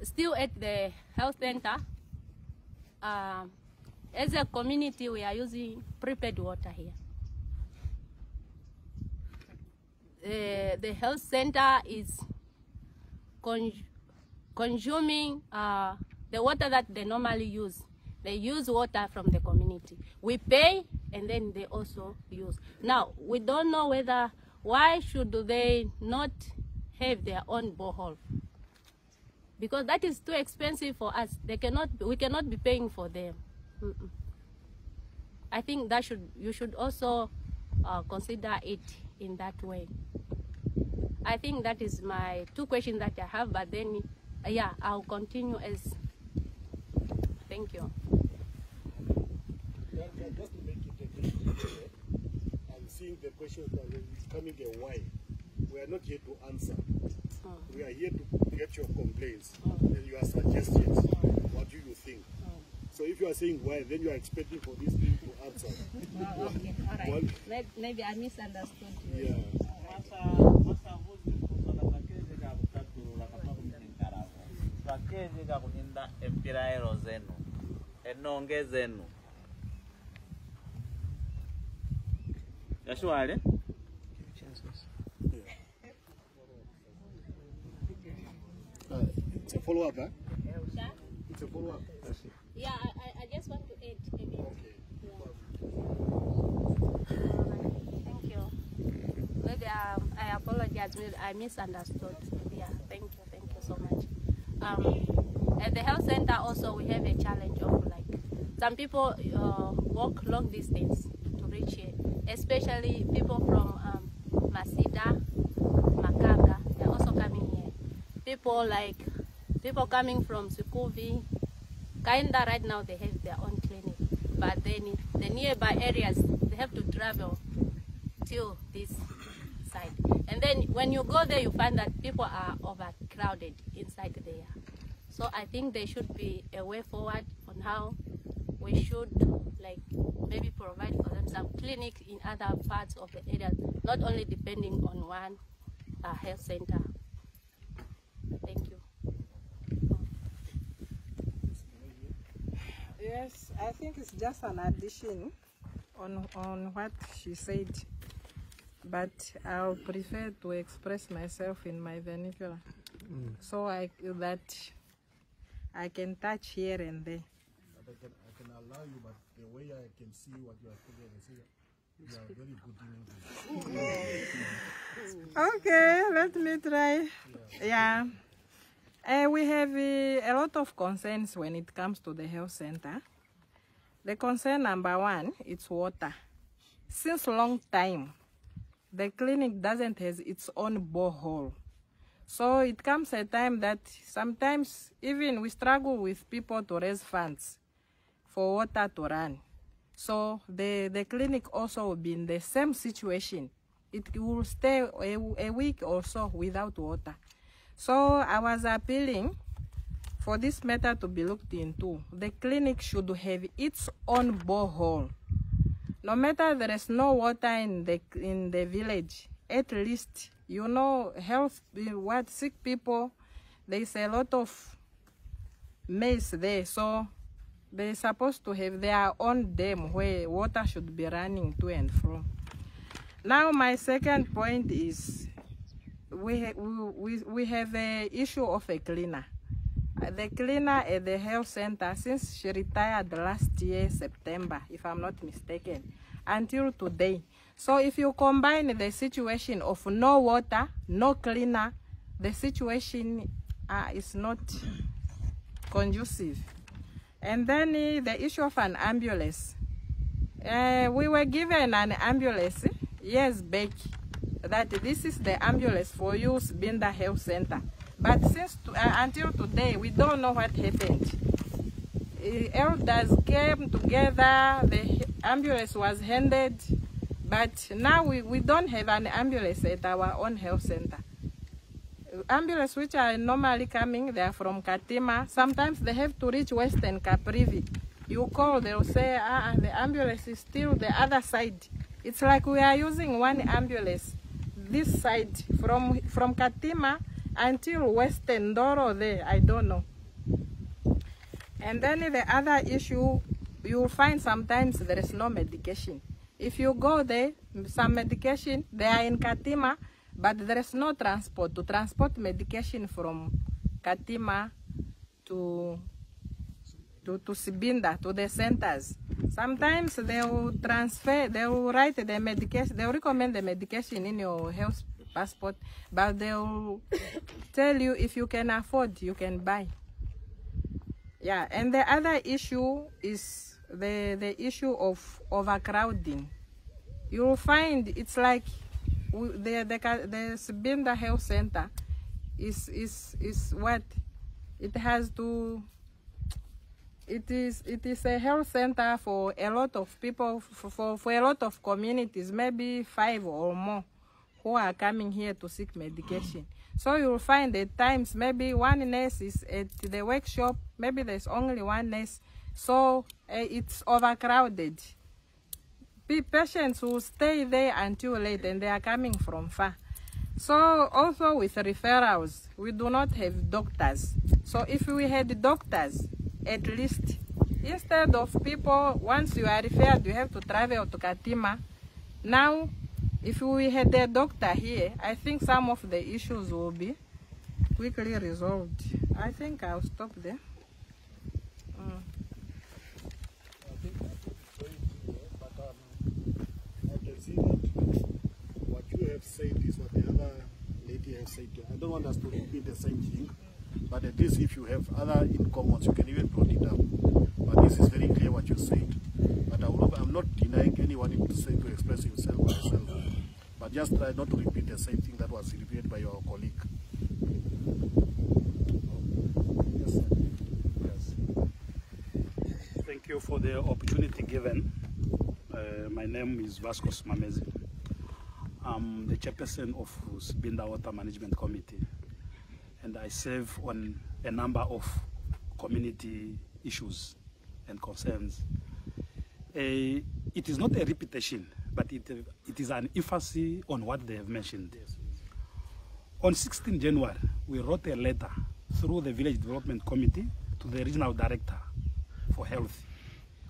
still at the health center, as a community, we are using prepared water here. The health center is consuming the water that they normally use. They use water from the community. We pay, and then they also use. Now, we don't know why should they not have their own borehole? Because that is too expensive for us. We cannot be paying for them. I think that you should also consider it in that way. I think that is my two questions that I have, but then, yeah, I'll continue as. Thank you. Just to make it a bit clear, I'm seeing the question that is coming a why. We are not here to answer. We are here to get your complaints and your suggestions. What do you think? So if you are saying why, then you are expecting for this thing to answer. Okay, all right. Maybe I misunderstood you. Yeah. Yashwale? It's a follow-up, huh? It's a follow-up. Yeah, I just want to add a bit. Okay. Yeah. Thank you. Maybe I apologize. I misunderstood. Yeah, thank you so much. At the health center also we have a challenge of like some people walk long distance to reach here, especially people from Masida, Makanga. They're also coming here. People coming from Sukuvi, kinda right now they have their own clinic, but then the nearby areas they have to travel till this side. And then when you go there, you find that people are overcrowded inside there. So I think there should be a way forward on how we should like maybe provide for them some clinics in other parts of the area, not only depending on one health center. Thank you. Yes, I think it's just an addition on what she said, but I'll prefer to express myself in my vernacular, so that I can touch here and there. But I can allow you, but the way I can see what you are saying, you are very good in English. Okay, let me try. Yeah. We have a lot of concerns when it comes to the health center. The concern number one, it's water. Since a long time, the clinic doesn't have its own borehole. So it comes a time that sometimes even we struggle with people to raise funds for water to run. So the clinic also will be in the same situation. It will stay a week or so without water. So I was appealing for this matter to be looked into. The clinic should have its own borehole. No matter there is no water in the village, at least, you know, sick people, there is a lot of mess there. So they're supposed to have their own dam where water should be running to and from. Now my second point is we have an issue of a cleaner. The cleaner at the health center, since she retired last year, September, if I'm not mistaken, until today. So if you combine the situation of no water, no cleaner, the situation is not conducive. And then the issue of an ambulance. We were given an ambulance years back, that this is the ambulance for you, Sibbinda Health Center. But since until today, we don't know what happened. Elders came together, the ambulance was handed, but now we don't have an ambulance at our own health center. Ambulance which are normally coming, they are from Katima. Sometimes they have to reach Western Caprivi. You call, they'll say, the ambulance is still the other side. It's like we are using one ambulance this side from Katima until Western Doro there, I don't know. And then the other issue, you'll find sometimes there is no medication. If you go there, some medication, they are in Katima, but there is no transport to transport medication from Katima to Sibbinda, to the centers. Sometimes they will transfer, they will write the medication, they will recommend the medication in your health passport, but they will tell you if you can afford, you can buy. Yeah, and the other issue is the issue of overcrowding. You will find it's like the Sibbinda Health Center is what it has to. It is a health center for a lot of people, for a lot of communities, maybe 5 or more, who are coming here to seek medication. So you'll find at times maybe one nurse is at the workshop, maybe there's only one nurse, so it's overcrowded. Patients will stay there until late and they are coming from far. So also with referrals, we do not have doctors. So if we had doctors, at least, instead of people, once you are referred, you have to travel to Katima. Now, if we had a doctor here, I think some of the issues will be quickly resolved. I think I'll stop there. I think it's very clear, but I can see that what you have said is what the other lady has said. I don't want us to repeat the same thing, but at least if you have other in commons, you can even put it down. But this is very clear what you said. But I'm not denying anyone to express himself or herself. But just try not to repeat the same thing that was repeated by your colleague. Yes, sir. Yes. Thank you for the opportunity given. My name is Vascos Mamezi. I'm the chairperson of Sibbinda Water Management Committee, and I serve on a number of community issues and concerns. It is not a repetition, but it is an emphasis on what they have mentioned. On 16 January, we wrote a letter through the Village Development Committee to the Regional Director for Health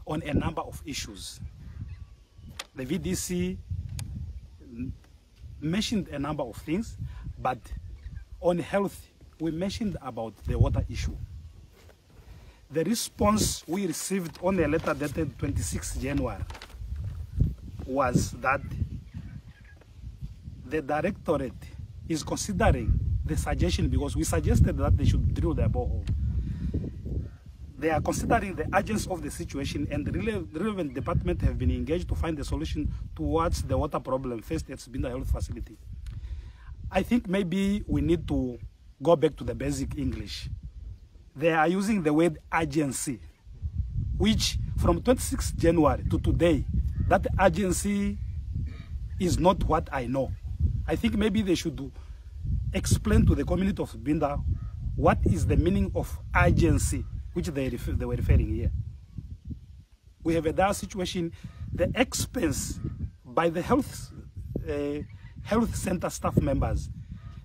on a number of issues. The VDC mentioned a number of things, but on health, we mentioned about the water issue. The response we received on a letter dated 26 January was that the directorate is considering the suggestion, because we suggested that they should drill their borehole. They are considering the urgency of the situation, and the relevant department have been engaged to find a solution towards the water problem faced at Sibbinda Health Facility. I think maybe we need to go back to the basic English. They are using the word urgency, which from 26 January to today, that urgency is not what I know. I think maybe they should explain to the community of Sibbinda what is the meaning of urgency, which they were referring here. We have a dire situation. The expense by the health center staff members,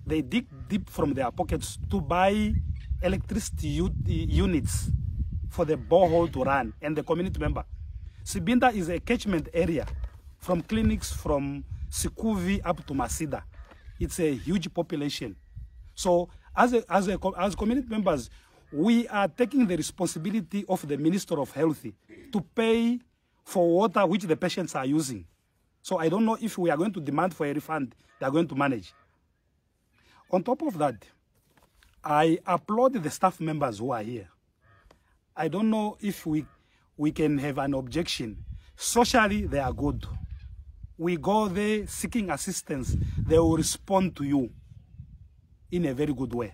they dig deep from their pockets to buy electricity units for the borehole to run and the community member. Sibbinda is a catchment area from clinics from Sikuvi up to Masida. It's a huge population. So as community members, we are taking the responsibility of the Minister of Health to pay for water which the patients are using. So I don't know if we are going to demand for a refund they are going to manage. On top of that, I applaud the staff members who are here. I don't know if we can have an objection. Socially, they are good. We go there seeking assistance, they will respond to you in a very good way.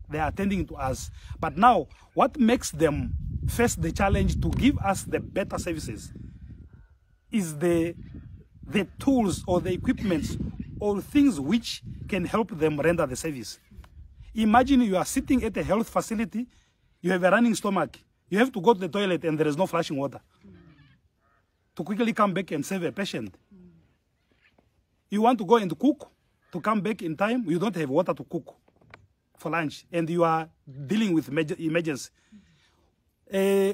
They are attending to us. But now, what makes them face the challenge to give us the better services is the tools or the equipments or things which can help them render the service. Imagine you are sitting at a health facility, you have a running stomach, you have to go to the toilet and there is no flashing water to quickly come back and save a patient. You want to go and cook, to come back in time, you don't have water to cook. for lunch and you are dealing with emergency.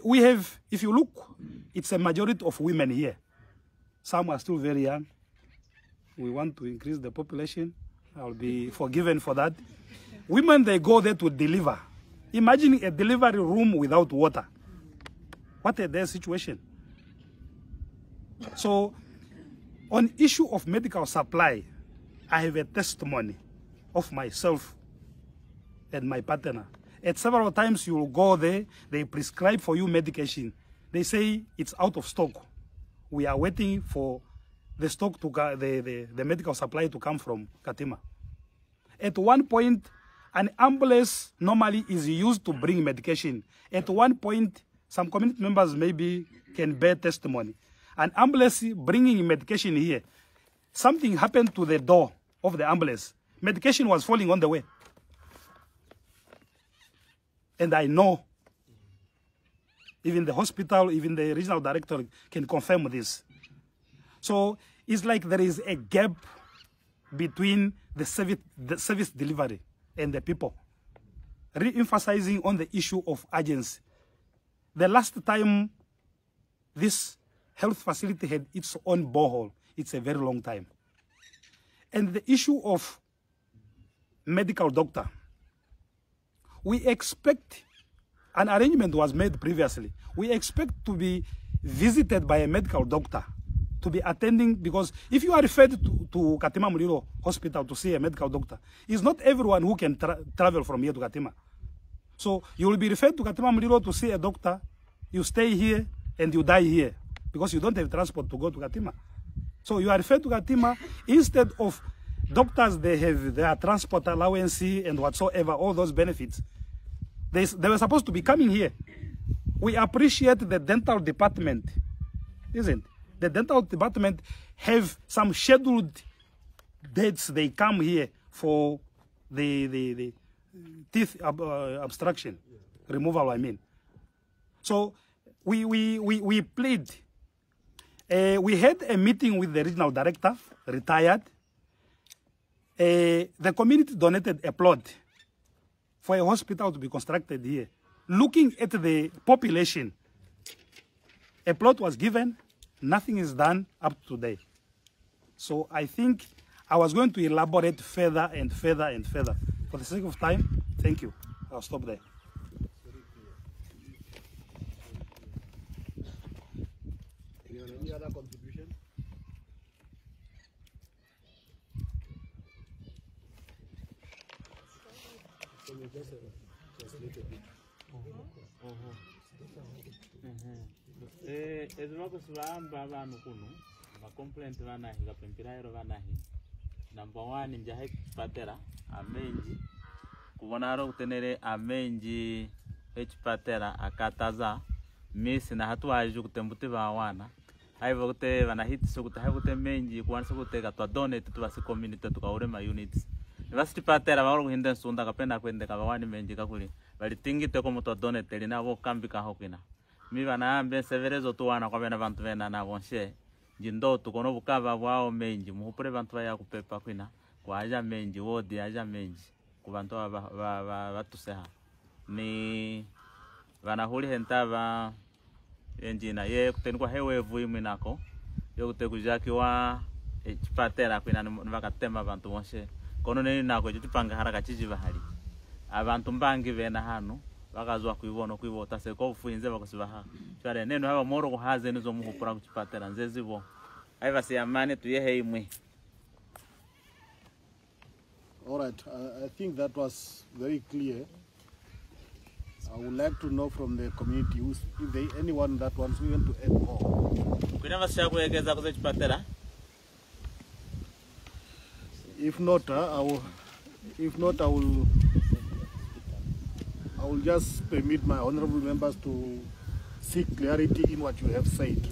We have, if you look, it's a majority of women here. Some are still very young. We want to increase the population. I'll be forgiven for that. Women, they go there to deliver. Imagine a delivery room without water. What is their situation? So, on issue of medical supply, I have a testimony of myself and my partner. At several times you will go there, they prescribe for you medication. They say it's out of stock. We are waiting for the stock to the medical supply to come from Katima. At one point, an ambulance normally is used to bring medication. At one point, some community members maybe can bear testimony. An ambulance bringing medication here, something happened to the door of the ambulance. Medication was falling on the way. And I know, even the hospital, even the regional director can confirm this. So it's like there is a gap between the service delivery and the people, re-emphasizing on the issue of urgency. The last time this health facility had its own borehole, it's a very long time. And the issue of medical doctor, we expect, an arrangement was made previously, we expect to be visited by a medical doctor to be attending, because if you are referred to Katima Mulilo Hospital to see a medical doctor, it's not everyone who can travel from here to Katima. So you will be referred to Katima Mulilo to see a doctor, you stay here and you die here because you don't have transport to go to Katima. So you are referred to Katima, instead of doctors, they have their transport allowance and whatsoever, all those benefits. They were supposed to be coming here. We appreciate the dental department, isn't it? The dental department have some scheduled dates they come here for the teeth obstruction removal, I mean. So we plead. We had a meeting with the regional director, retired. The community donated a plot for a hospital to be constructed here. Looking at the population, a plot was given, nothing is done up to today. So I think I was going to elaborate further and further and further. For the sake of time, thank you. I'll stop there. Any other contribution? Can you just translate a bit? Eziloko sivamba abantu kuno complaint vanahi kapempirairo vanahi. Number 1 njahe patera amenji kubonaro kutenere amenji patera akataza misi na hatu aju kutembuti vawana aivo kute vanahiti sokutahe kute menji kuansa kuteka twa donate tu basi community tukaure ma units University patera varo kuhinda sunda kapenda kwende kavawani menji kakuli bali tingite ko mutwa donate lina vo kambika hokina mi vana ambe severezo tuwana kwa bena vantu vena na vonshe jindo tukono bukava bwao menji muhupure vantu ya kupepa kwina kwa aja menji wodi aja menji ku vantu vatuseha ni vanahuli hentava enjina ye kutenikwa hewe vuimwe nako yo kutekujaki wa chipatera kwina nivakatema vantu vonshe kono neni nako chipanga haraka chijivahali abantu mbangi vena hano vakazwa kuivono kuivota seko ufuinze vakusivaha chare neno hava moro kuhaze nizo muhupura kuchipatera nzezivo aiva siyamane tuyehe imwe. All right, I think that was very clear. I would like to know from the community if there anyone that wants even to add more. Kuna vasha kuegeza kuze chipatera? If not, I will just permit my honorable members to seek clarity in what you have said.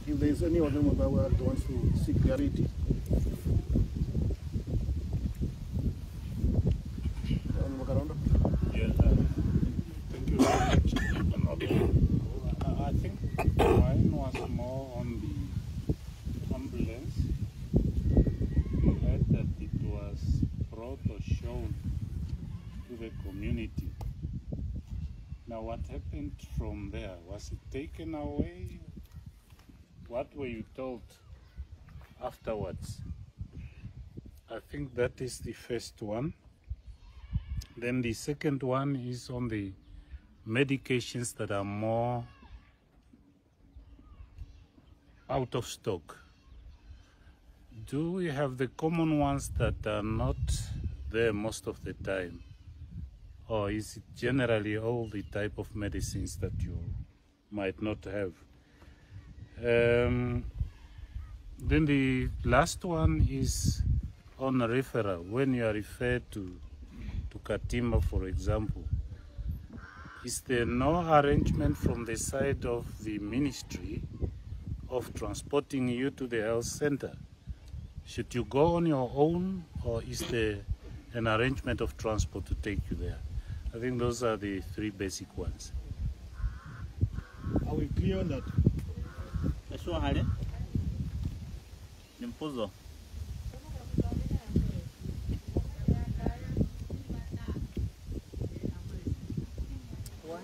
If there is any other member who wants to seek clarity. Thank you very much. I think mine was more on the ambulance. We heard that it was brought or shown Now, what happened from there? Was it taken away? What were you told afterwards? I think that is the first one. Then the second one is on the medications that are more out of stock. Do we have the common ones that are not there most of the time? Or is it generally all the type of medicines that you might not have? Then the last one is on a referral. When you are referred to Katimba, for example, is there no arrangement from the side of the ministry of transporting you to the health center? Should you go on your own, or is there an arrangement of transport to take you there? I think those are the three basic ones. Are we clear on that?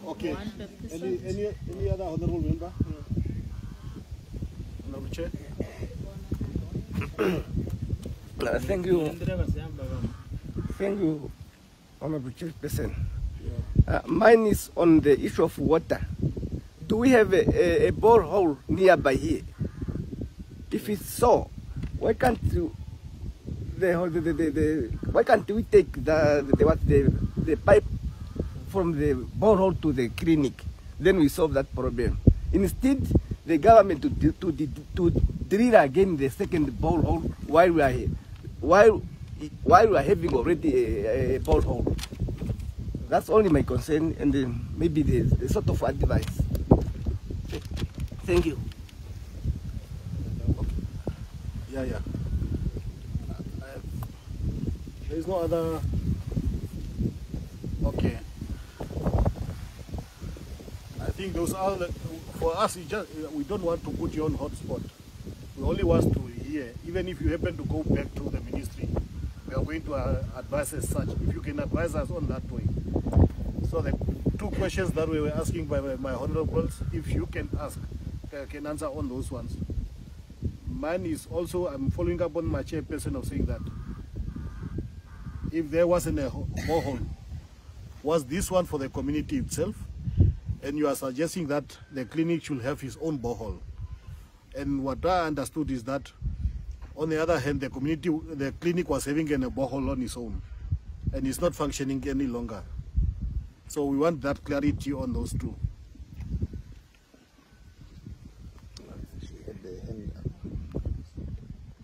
Okay. Any other honorable member? Honorable Chair. Thank you. Thank you, Honorable Chairperson. Mine is on the issue of water. Do we have a borehole nearby here? If it's so, why can't you, why can't we take the pipe from the borehole to the clinic? Then we solve that problem. Instead, the government to drill again the second borehole while we are here, while we are having already a borehole. That's only my concern, and maybe the sort of advice. Thank you. Yeah. There is no other. Okay. I think those are for us. We don't want to put you on hotspot. We only want to hear. Even if you happen to go back to the ministry, we are going to advise as such. If you can advise us on that way. So the two questions that we were asking by my honorables, if you can answer on those ones. Mine is also, I'm following up on my chairperson of saying that if there wasn't a borehole, was this one for the community itself? And you are suggesting that the clinic should have its own borehole. And what I understood is that, on the other hand, the clinic was having a borehole on its own, and it's not functioning any longer. So we want that clarity on those two.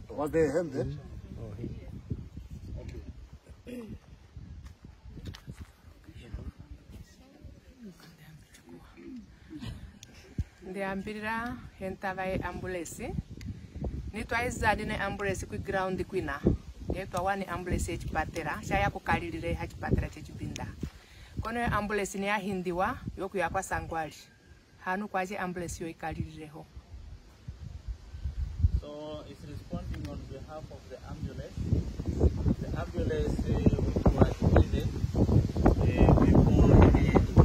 Was there a hand there? Okay. Ndiambirira hentava ambulance nitwaizadi ne ambulance ku ground kwina yetwa wani ambulance echipatera shaya kukalilire hachipatera chechipinda kono ambulance ni yahindiwa yoku yakwa sangwali hanu kwaje ambulance yo ikalilireho. So it's responding on behalf of the ambulance. The ambulance was needed before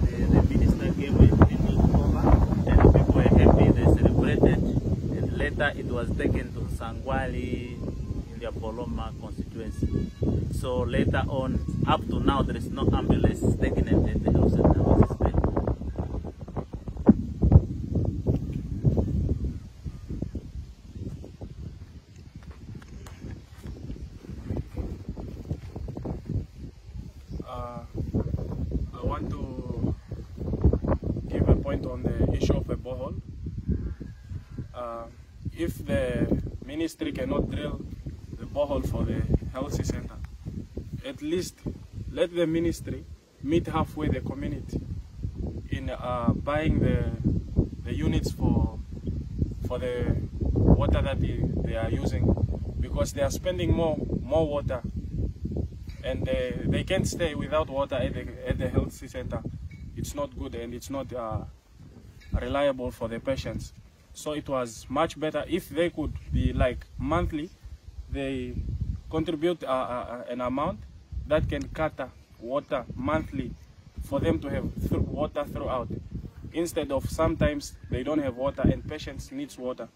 the minister gave it over, and people were happy, they celebrated, and later it was taken to Sangwali in the Poloma constituency. So later on, up to now, there is no ambulance taken at the health center. I want to give a point on the issue of a borehole. If the ministry cannot drill the borehole for the health center, at least let the ministry meet halfway the community in buying the units for the water that they are using, because they are spending more water, and they can't stay without water at the health center. It's not good, and it's not reliable for the patients. So it was much better if they could be like monthly, they contribute an amount that can cater water monthly for them to have water throughout, instead of sometimes they don't have water and patients needs water.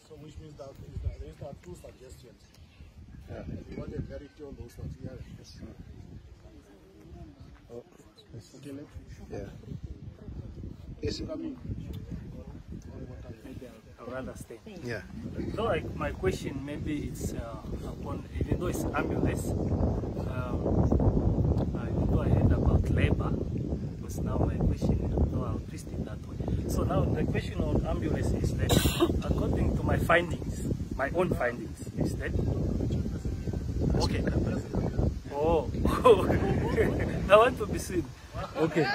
So which means that there are two suggestions. Yeah. We want a clarity on those ones. Yeah. Yes. Oh, okay, yeah. Yes. I'll rather stay. Yeah. So like my question maybe it's upon, even though it's ambulance, even though I heard about labor, because now my question, though I'll twist it that way. So now the question on ambulance is that according to my findings, my own findings, is that okay. Oh, I want to be seen. Okay.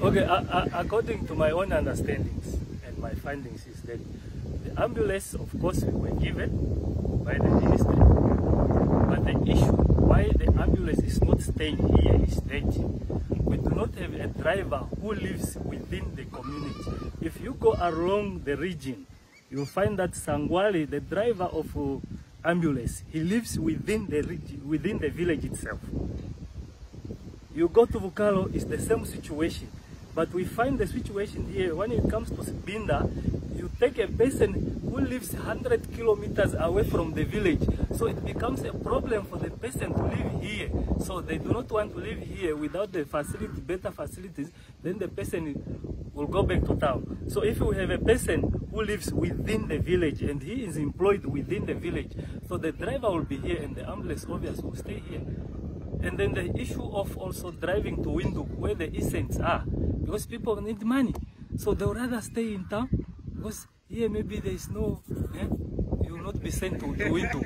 Okay, according to my own understandings and my findings is that the ambulance, of course, we were given by the ministry, but the issue why the ambulance is not staying here is that we do not have a driver who lives within the community. If you go along the region, you'll find that Sangwali, the driver of ambulance, he lives within the region, within the village itself. You go to Vukalo, it's the same situation. But we find the situation here, when it comes to Sibbinda, you take a person who lives 100 kilometers away from the village. So it becomes a problem for the person to live here. So they do not want to live here without the facility, better facilities, then the person will go back to town. So if we have a person who lives within the village and he is employed within the village, so the driver will be here and the ambulance obviously will stay here. And then the issue of also driving to Windhoek, where the essence are, because people need money. So they would rather stay in town, because here maybe there is no, you will not be sent to Windhoek.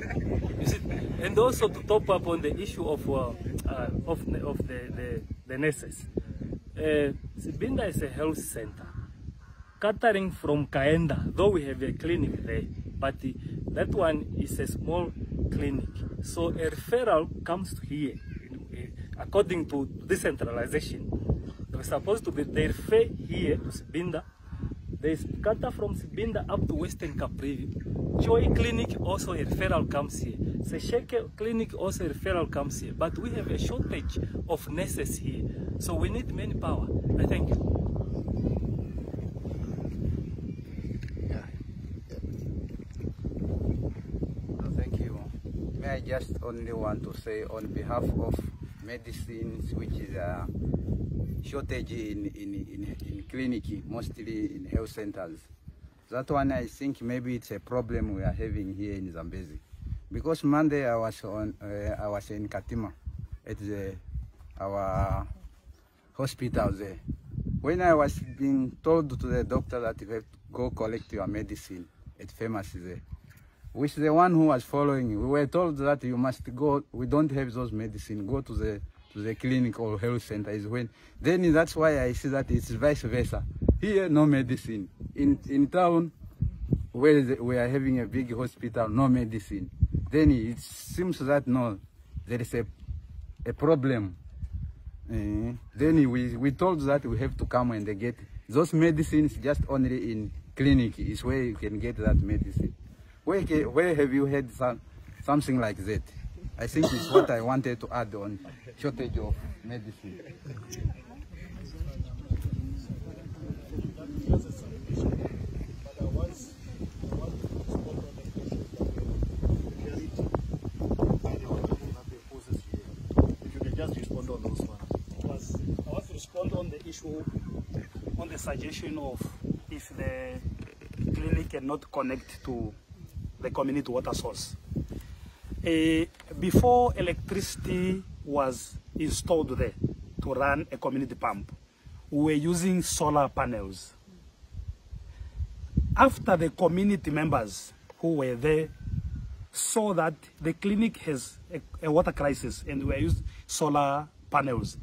You see? And also to top up on the issue of the nurses. Sibbinda is a health center, catering from Kaenda, though we have a clinic there, but that one is a small clinic. So a referral comes here. According to decentralization, they're supposed to be, they refer here to Sibbinda. They scatter from Sibbinda up to Western Caprivi. Joy Clinic also a referral comes here. Sesheke Clinic also a referral comes here. But we have a shortage of nurses here. So we need manpower. I thank you. Thank you. May I just only want to say on behalf of medicines, which is a shortage in clinic, mostly in health centers. That one, I think maybe it's a problem we are having here in Zambezi. Because Monday I was in Katima at our hospital there. When I was being told to the doctor that you have to go collect your medicine at pharmacy there, which the one who was following, we were told that you must go, we don't have those medicine, go to the clinic or health center. Is when, then that's why I see that it's vice versa. Here, no medicine. In town, where we are having a big hospital, no medicine. Then it seems that no, there is a problem. Then we told that we have to come and get those medicines just only in clinic is where you can get that medicine. Where have you had something like that? I think it's what I wanted to add on shortage of medicine. If you can just respond on those ones. Because I want to respond on the issue, on the suggestion of if the clinic cannot connect to the community water source. Before electricity was installed there to run a community pump, we were using solar panels. After the community members who were there saw that the clinic has a water crisis and we used solar panels,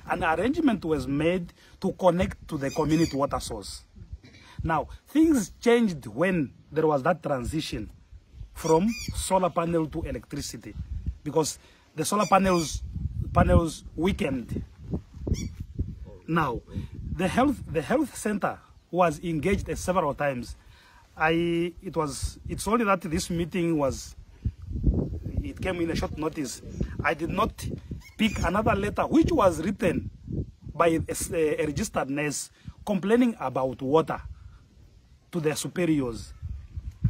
an arrangement was made to connect to the community water source. Now, things changed when there was that transition from solar panel to electricity, because the solar panels weakened. Now, the health center was engaged several times. It's only that this meeting it came in a short notice. I did not pick another letter which was written by a registered nurse complaining about water to their superiors.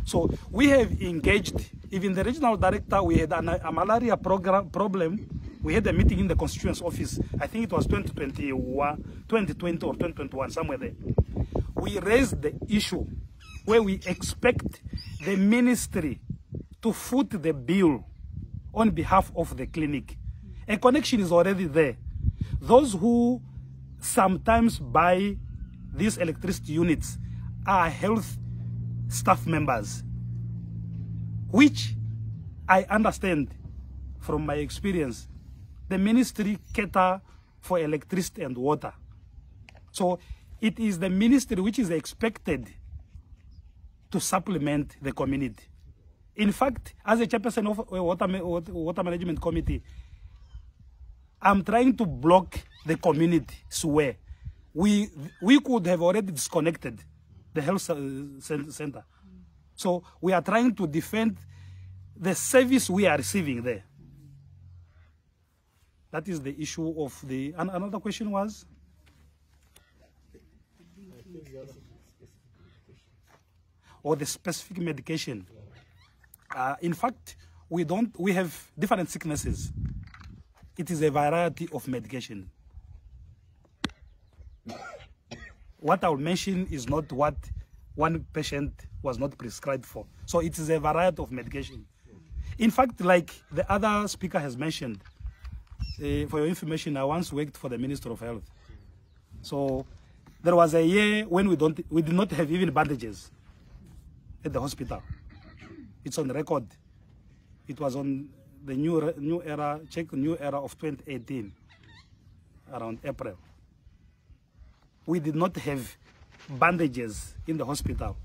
So we have engaged, even the regional director, we had a malaria problem. We had a meeting in the constituency office. I think it was 2020 or 2021, somewhere there. We raised the issue where we expect the ministry to foot the bill on behalf of the clinic. A connection is already there. Those who sometimes buy these electricity units are health staff members, which I understand from my experience, the ministry cater for electricity and water. So it is the ministry which is expected to supplement the community. In fact, as a chairperson of a water management committee, I'm trying to block the community where we could have already disconnected the health center. So we are trying to defend the service we are receiving there. That is the issue of the... And another question was? Or the specific medication. In fact, we have different sicknesses. It is a variety of medication. What I will mention is not what one patient was not prescribed for. So it is a variety of medication. In fact, like the other speaker has mentioned, for your information, I once worked for the Minister of Health. So there was a year when we did not have even bandages at the hospital. It's on record. It was on the new era of 2018, around April. We did not have bandages in the hospital.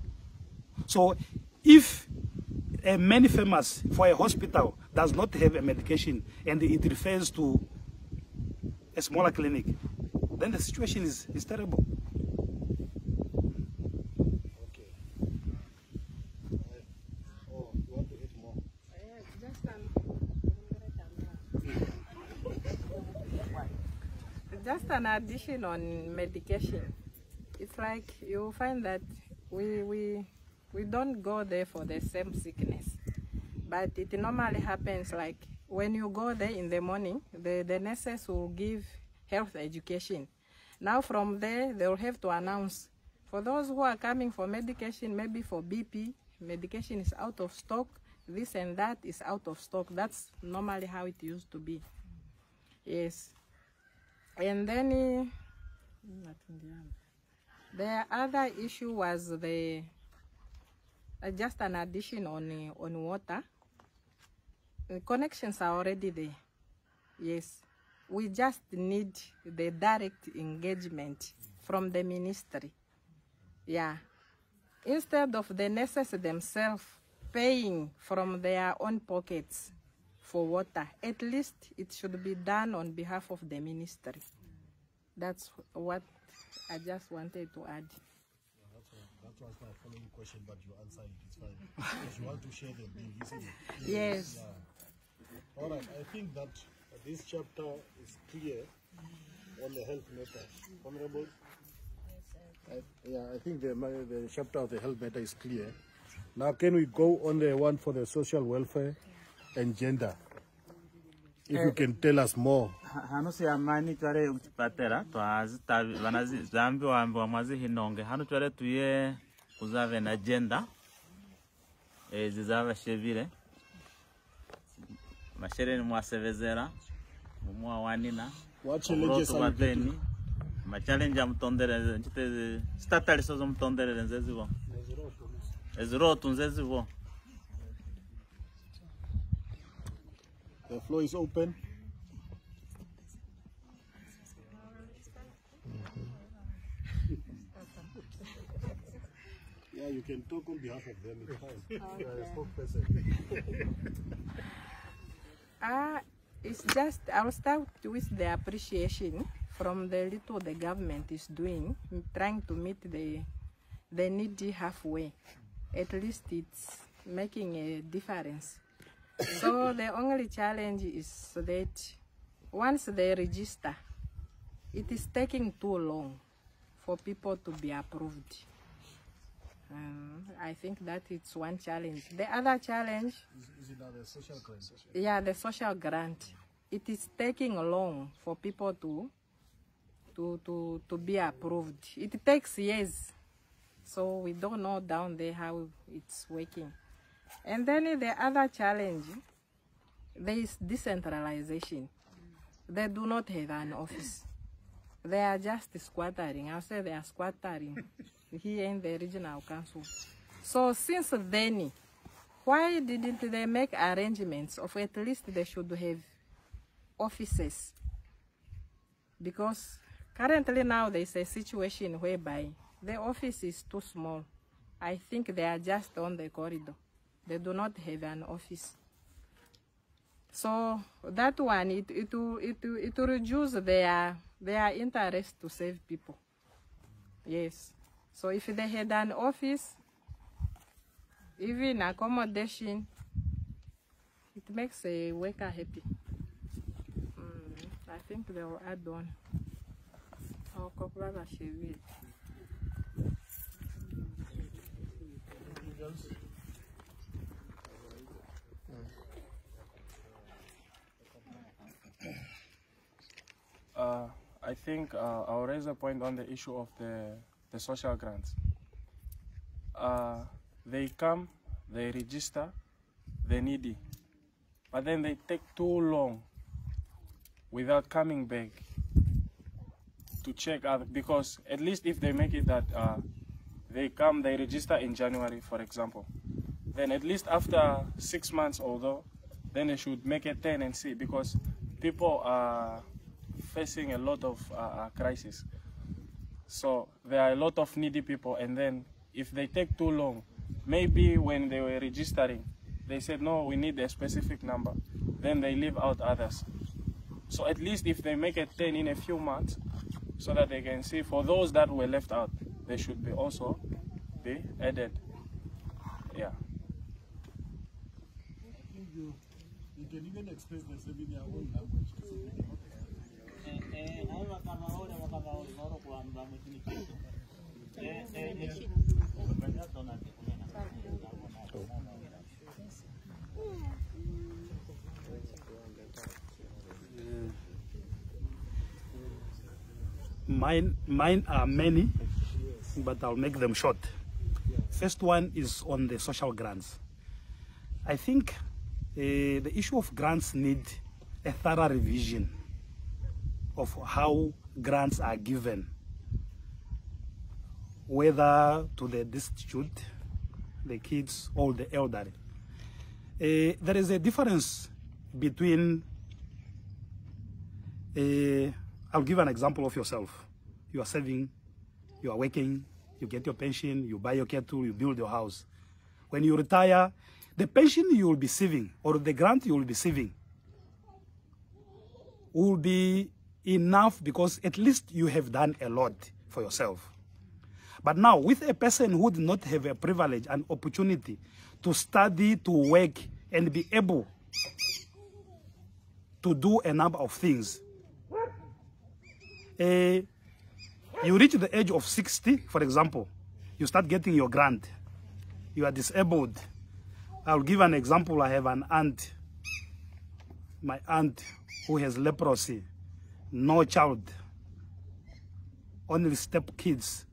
So if a main famous for a hospital does not have a medication and it refers to a smaller clinic, then the situation is terrible. Okay. Oh, you want to eat more? Just an addition on medication. It's like you find that we don't go there for the same sickness, but it normally happens like when you go there in the morning, the nurses will give health education. Now from there, they will have to announce for those who are coming for medication, maybe for BP, medication is out of stock, this and that is out of stock. That's normally how it used to be. Yes. And then the other issue was just an addition on water. The connections are already there. Yes, we just need the direct engagement from the ministry. Yeah, instead of the nurses themselves paying from their own pockets for water, at least it should be done on behalf of the ministry. That's what I just wanted to add. That was my following question, but you answered it. It's fine. Because you want to share the bill, isn't it? Yes. Yeah. All right. I think that this chapter is clear on the health matter. Honorable? I think the chapter of the health matter is clear. Now, can we go on the one for the social welfare and gender? If you can tell us more. Hano si amani tware ukipatera twazita banazi zambi wa mwazi hinonge hano tware tuye kuzave na agenda zizava shevile mashere ni mwasevezera mumwa wanina what challenges are you getting? Ma challenge ya mtondere ntite statali sozo mtondere nzezivo eziro tunzezivo. The floor is open. Yeah, you can talk on behalf of them. It's fine. You are a spokesperson. It's just, I'll start with the appreciation from the little the government is doing, trying to meet the needy halfway. At least it's making a difference. So the only challenge is that once they register, it is taking too long for people to be approved. I think that it's one challenge. The other challenge Is it the social grant? yeah, the social grant. It is taking long for people to be approved. It takes years, so we don't know down there how it's working. And then the other challenge, there is decentralization. They do not have an office. They are just squattering. I'll say they are squattering here in the regional council. So since then, why didn't they make arrangements of at least they should have offices? Because currently now there is a situation whereby the office is too small. I think they are just on the corridor. They do not have an office. So that one, it will reduce their interest to save people. Yes. So if they had an office, even accommodation, it makes a worker happy. I think they will add on. I think I'll raise a point on the issue of the social grants. They come, they register, they're needy, but then they take too long without coming back to check out, because at least if they make it that they come, they register in January, for example, then at least after 6 months, although, then they should make a tenancy, because people are facing a lot of crisis. So there are a lot of needy people, and then if they take too long, maybe when they were registering, they said, no, we need a specific number. Then they leave out others. So at least if they make it 10 in a few months, so that they can see for those that were left out, they should be also be added. Yeah. You can even express themselves in their own language. Mine are many, but I'll make them short. First one is on the social grants. I think the issue of grants need a thorough revision of how grants are given, whether to the destitute, the kids, or the elderly. There is a difference between, I'll give an example of yourself. You are saving, you are working, you get your pension, you buy your cattle, you build your house. When you retire, the pension you will be saving, or the grant you will be saving, will be enough, because at least you have done a lot for yourself. But now, with a person who did not have a privilege and opportunity to study, to work, and be able to do a number of things, you reach the age of 60, for example, you start getting your grant. You are disabled. I'll give an example. I have an aunt, my aunt, who has leprosy, no child, only step kids.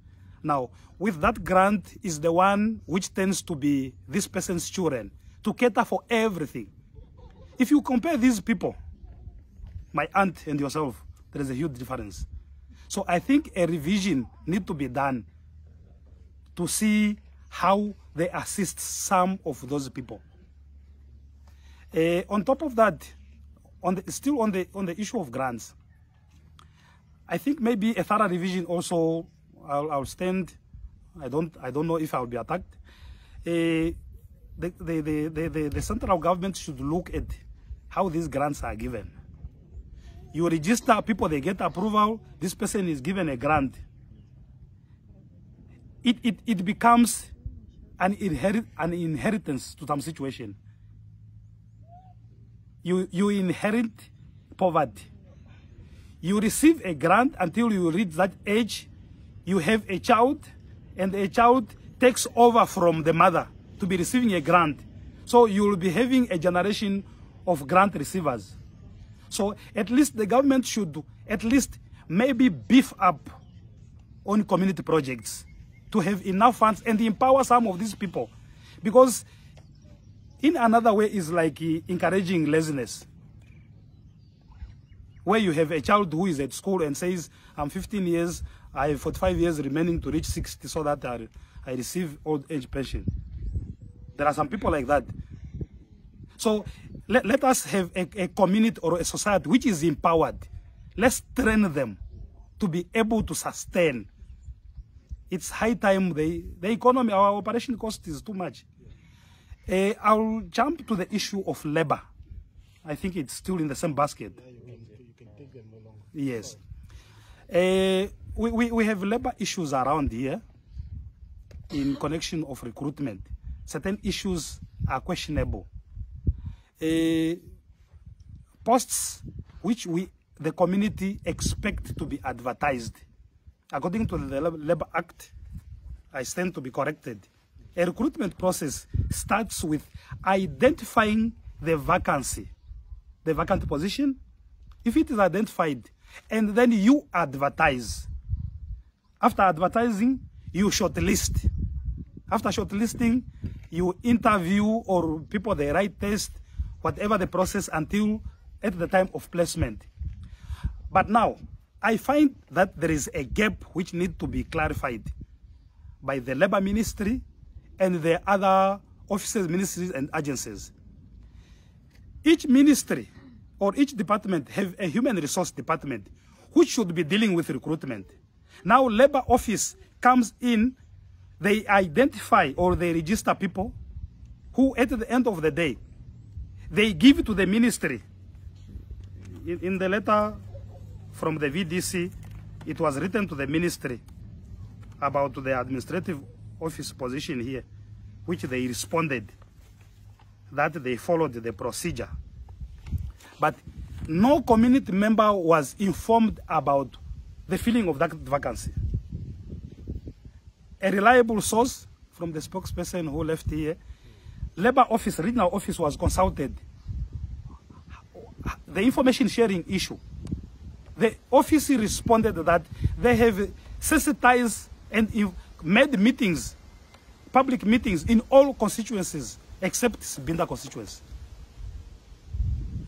Now, with that grant is the one which tends to be this person's children, to cater for everything. If you compare these people, my aunt and yourself, there is a huge difference. So I think a revision needs to be done to see how they assist some of those people. On top of that, still on the issue of grants, I think maybe a thorough revision also. I'll stand. I don't know if I'll be attacked. The central government should look at how these grants are given. You register people, they get approval, this person is given a grant. It becomes an inheritance to some situation. you inherit poverty. You receive a grant until you reach that age, you have a child, and a child takes over from the mother to be receiving a grant. So you will be having a generation of grant receivers. So at least the government should at least maybe beef up on community projects to have enough funds and empower some of these people. Because in another way is like encouraging laziness. Where you have a child who is at school and says, I'm 15 years, I have 45 years remaining to reach 60 so that I receive old age pension. There are some people like that. So let us have a community or a society which is empowered. Let's train them to be able to sustain. It's high time the economy, our operation cost is too much. I'll jump to the issue of labor. I think it's still in the same basket. Yes. We have labor issues around here in connection of recruitment. Certain issues are questionable. Posts which the community expect to be advertised. According to the Labor Act, I stand to be corrected. A recruitment process starts with identifying the vacancy, the vacant position. If it is identified, and then you advertise. After advertising, you shortlist. After shortlisting, you interview or people they write test, whatever the process until at the time of placement. But now, I find that there is a gap which needs to be clarified by the Labor Ministry and the other offices, ministries and agencies. Each ministry or each department have a human resource department which should be dealing with recruitment. Now Labor Office comes in, they identify or they register people who at the end of the day, they give to the ministry. In the letter from the VDC, it was written to the ministry about the administrative office position here, which they responded that they followed the procedure. But no community member was informed about the filling of that vacancy. A reliable source from the spokesperson who left here, Labor Office, regional office was consulted. The information sharing issue. The office responded that they have sensitized and made meetings, public meetings in all constituencies except Sibbinda constituency.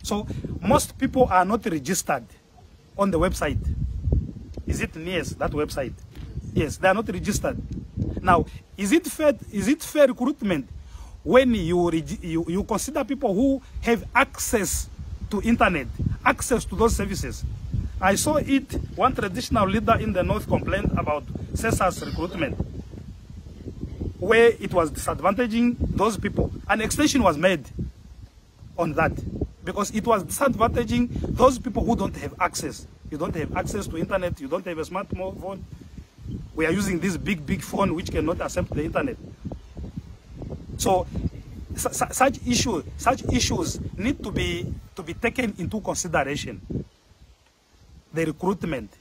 So most people are not registered on the website. Is it NIES, that website? Yes, they are not registered. Now, is it fair recruitment when you consider people who have access to internet, access to those services? I saw it, one traditional leader in the north complained about census recruitment, where it was disadvantaging those people. An extension was made on that because it was disadvantaging those people who don't have access. You don't have access to internet, you don't have a smartphone. We are using this big phone which cannot accept the internet. So such issues need to be taken into consideration. The recruitment.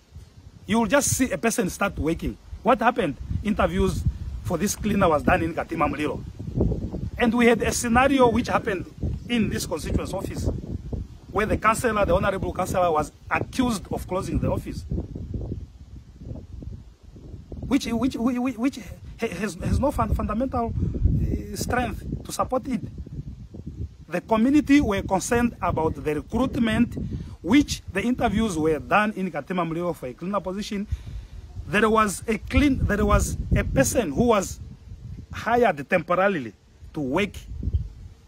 You will just see a person start working. What happened? Interviews for this cleaner was done in Katima Muliro. And we had a scenario which happened in this constituency office where the councillor, the honorable councillor, was accused of closing the office. Which has no fundamental strength to support it. The community were concerned about the recruitment, which the interviews were done in Katima Muliro for a cleaner position. There was a person who was hired temporarily to work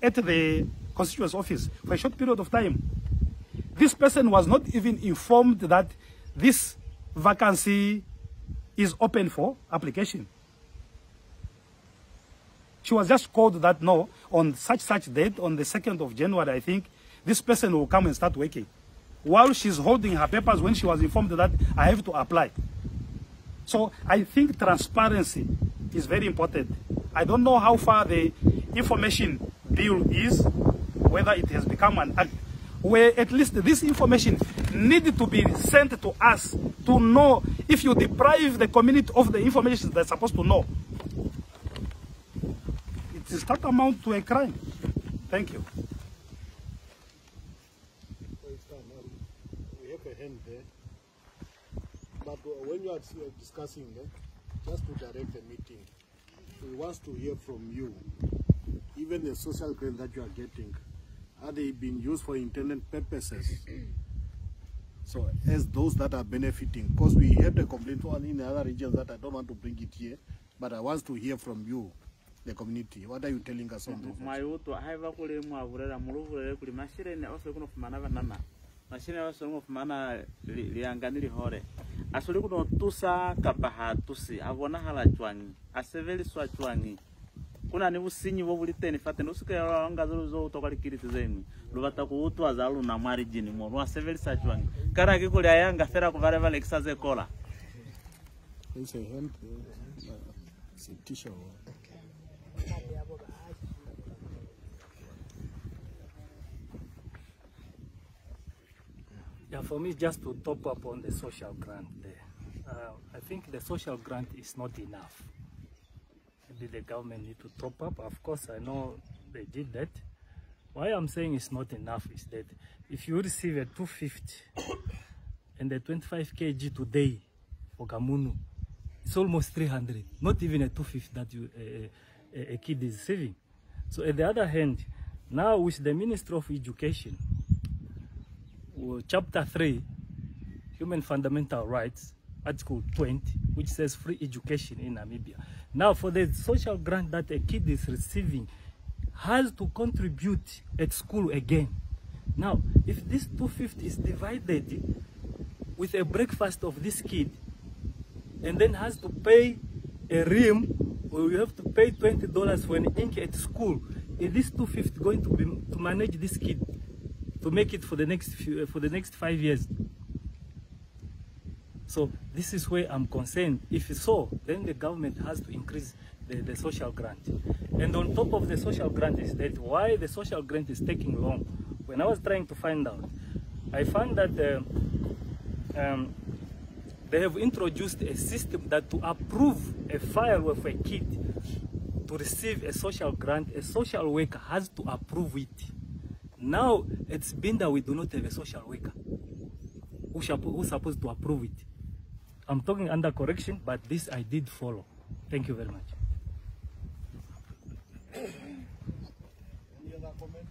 at the constituency office for a short period of time. This person was not even informed that this vacancy is open for application. She was just called that no, on such date, on the 2nd of January, I think, this person will come and start working. While she's holding her papers when she was informed that I have to apply. So I think transparency is very important. I don't know how far the information bill is, whether it has become an act. where at least this information needed to be sent to us to know if you deprive the community of the information they're supposed to know. It is that amount to a crime. Thank you. We have a hand there. But when you are discussing, just to direct the meeting, we want to hear from you. Even the social grant that you are getting, are they being used for intended purposes? So as those that are benefiting, because we had a complaint in other regions that I don't want to bring it here, but I want to hear from you, the community. What are you telling us on this? Asuli kuno tusa kabaha tusi avona hala chwangi aseveli swa chwangi kuna ni businyi bo buliteni fate nusuke yanga zo tokali kiriti zeni lubata ku utwa zalu na margin mo no aseveli sa chwangi kara ke kuli ayanga fera ku vale vale kisaze kola. It's a hemp it's a t-shirt. Yeah, for me, just to top up on the social grant there. I think the social grant is not enough. Maybe the government need to top up. Of course, I know they did that. Why I'm saying it's not enough is that if you receive a 250 and a 25 kg today for Gamunu, it's almost 300, not even a 250 that a kid is saving. So on the other hand, now with the Ministry of Education, Chapter 3, Human Fundamental Rights, Article 20, which says free education in Namibia. Now, for the social grant that a kid is receiving, has to contribute at school again. Now, if this 250 is divided with a breakfast of this kid, and then has to pay a rim, or you have to pay $20 for an ink at school, is this 250 going to be to manage this kid? To make it for the next 5 years. So this is where I'm concerned. If so, then the government has to increase the social grant. And on top of the social grant is that why the social grant is taking long. When I was trying to find out, I found that they have introduced a system that to approve a file of a kid to receive a social grant, a social worker has to approve it. Now, at Sibbinda, we do not have a social worker who's supposed to approve it. I'm talking under correction, but this I did follow. Thank you very much. Any other comment?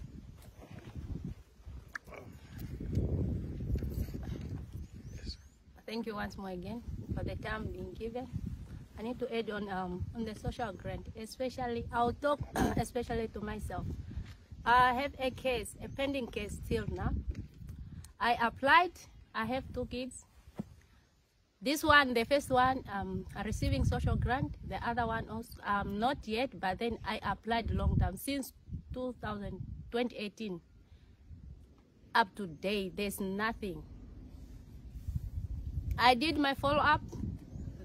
Thank you once more again for the time being given. I need to add on the social grant, especially, I'll talk especially to myself. I have a case, a pending case still now. I applied, I have 2 kids. This one, the first one, are receiving social grant. The other one also, not yet, but then I applied long time, since 2018. Up to date, there's nothing. I did my follow-up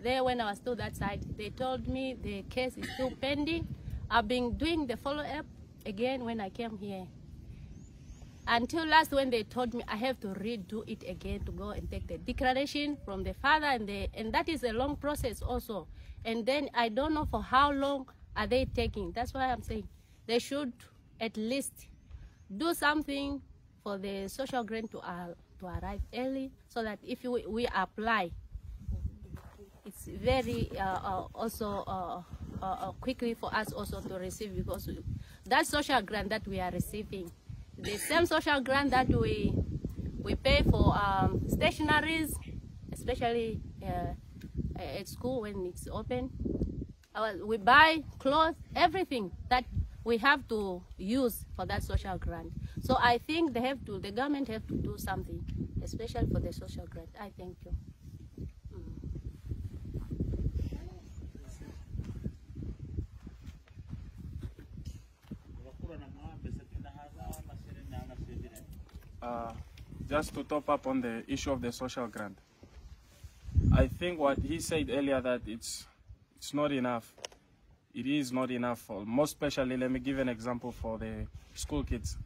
there when I was to that side. They told me the case is still pending. I've been doing the follow-up again when I came here. Until last when they told me I have to redo it again to go and take the declaration from the father, and that is a long process also. And then I don't know for how long are they taking. That's why I'm saying they should at least do something for the social grant to arrive early, so that if we apply, it's very also quickly for us also to receive, because that social grant that we are receiving, the same social grant that we pay for stationaries, especially at school when it's open. We buy clothes, everything that we have to use for that social grant. So I think the government have to do something, especially for the social grant. I thank you. Just to top up on the issue of the social grant, I think what he said earlier, that it's not enough. It is not enough. For most especially, let me give an example for the school kids.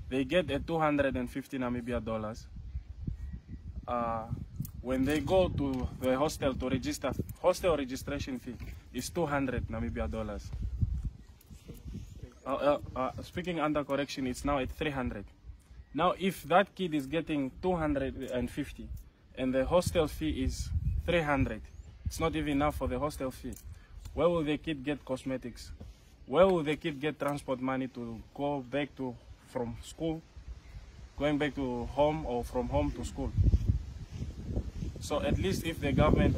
they get a 250 Namibia dollars. When they go to the hostel to register, hostel registration fee is 200 Namibia dollars. Speaking under correction, it's now at 300. Now, if that kid is getting 250 and the hostel fee is 300, it's not even enough for the hostel fee. Where will the kid get cosmetics? Where will the kid get transport money to go back to from school, going back to home, or from home to school? So at least if the government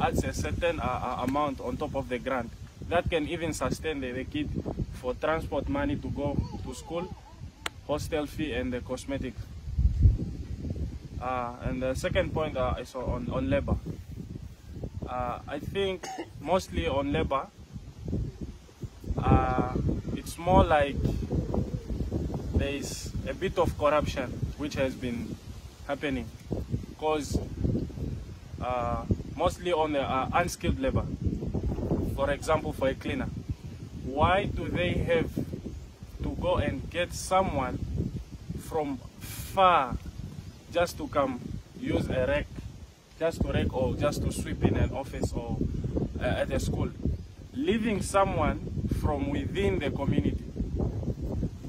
adds a certain amount on top of the grant, that can even sustain the kid for transport money to go to school, hostel fee, and the cosmetics. And the second point is on labor. I think mostly on labor, it's more like there is a bit of corruption which has been happening, because mostly on the unskilled labor. For example, for a cleaner, why do they have to go and get someone from far just to come use a rake, just to rake or just to sweep in an office or at a school, leaving someone from within the community?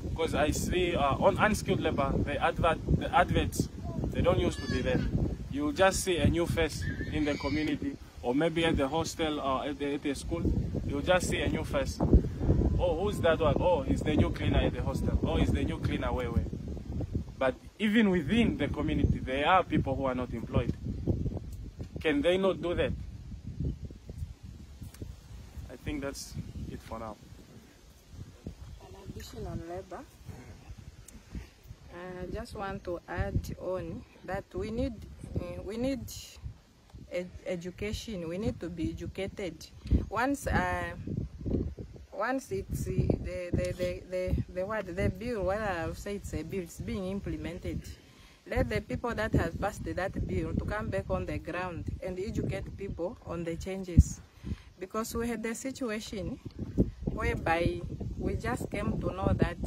Because I see on unskilled labor, the adverts, they don't used to be there. You just see a new face in the community, or maybe at the hostel or at the school, you'll just see a new face. Oh, who's that one? Oh, he's the new cleaner at the hostel. Oh, he's the new cleaner where. But even within the community, there are people who are not employed. Can they not do that? I think that's it for now. An addition on labor, I just want to add on that we need education. We need to be educated. Once it's the bill, whether I say it's a bill, it's being implemented, let the people that have passed that bill to come back on the ground and educate people on the changes. Because we had the situation whereby we just came to know that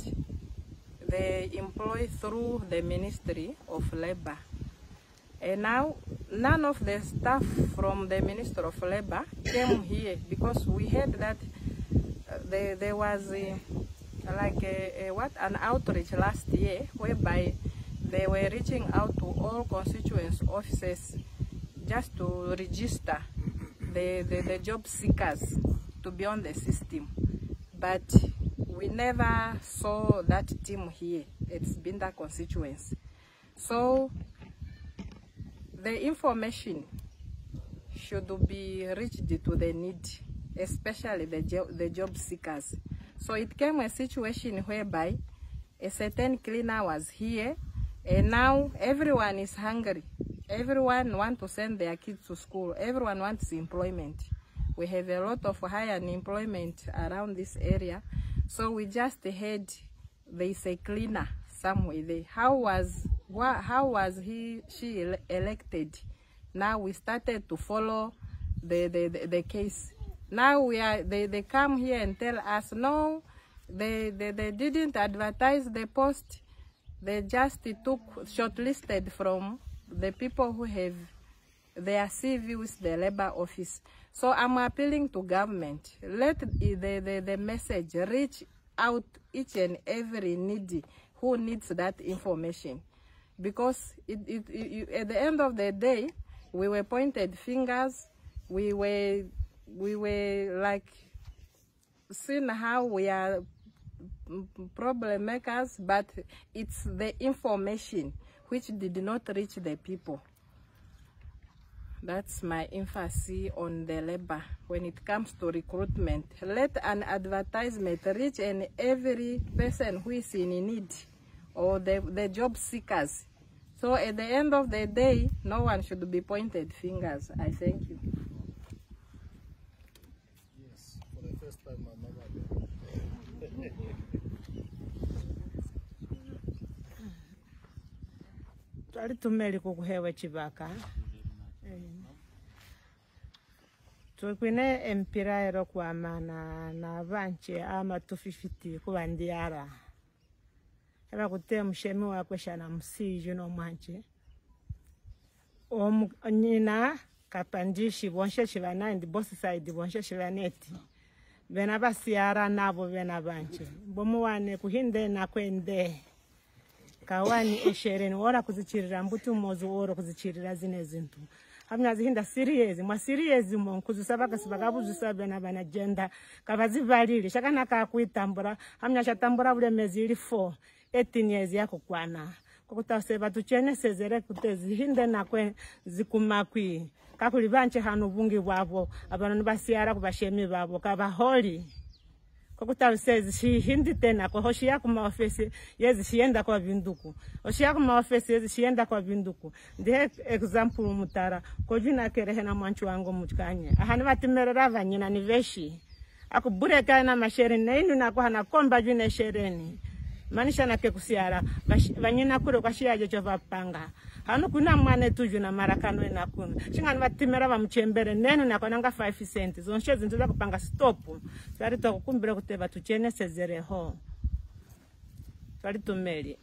they employ through the Ministry of Labor. And now, none of the staff from the Ministry of Labor came here, because we heard that there was an outreach last year whereby they were reaching out to all constituency offices just to register the job seekers to be on the system. But we never saw that team here at Sibbinda constituency. So the information should be reached to the need, especially the job seekers. So it came a situation whereby a certain cleaner was here, and now everyone is hungry. Everyone wants to send their kids to school. Everyone wants employment. We have a lot of high unemployment around this area. So we just heard there is a cleaner somewhere there. How was she elected? Now we started to follow the case. Now they come here and tell us, no, they didn't advertise the post. They just took shortlisted from the people who have their CV with the labor office. So I'm appealing to government, let the message reach out each and every needy who needs that information. Because at the end of the day, we were pointed fingers, we were like seeing how we are problem makers, but it's the information which did not reach the people. That's my emphasis on the labor. When it comes to recruitment, let an advertisement reach and every person who is in need, or the job seekers. So at the end of the day, no one should be pointed fingers. I thank you. Yes, for the first time, my mama. Twali tumeli kukuhewa chibaka. Tukwine empiraero kwa mana na vanche ama tufifiti kubandiara. eba kute mshemi wa kweshana msiju no manje nyina kapandishi bonshe shivana ndi both side bonshe shivaneti bena basiara nabo bena banje bomuwane kuhinde na kwende kawani eshereni ora kuzichirira mbuti mozo ora kuzichirira zine zintu hamna zihinda serious mwa serious mo kuzisaba kasibakabuzusa bena bana gender kabazivalile shakana ka kuitambura hamna shatambura bule mezi ili 4 18 years yako kwana kokutaseba tuchenesezere kutezi hinde na kwe zikumakwi kakuli banche hano bungi bwabo abantu basiara kubashemi babo kabaholi kokutasezi hindi tena ko hoshia kuma office yezi shienda kwa vinduku hoshia kuma office yezi shienda kwa vinduku ndihe example mutara ko jina kerehe na mwanchu wangu mutkanye ahani batimerera vanyina ni veshi akubureka na mashereni na inu na kwa hana komba jina shereni manisha na kekusiara vanyina kure kwa shiaje chova panga hanu kuna mwane tuju na marakano ina kuna shingani batimera bamuchembere nenu na kwananga 5 cents zonshe zintu za kupanga stop sari to kukumbira kuteba tuchene sezere ho sari tumeli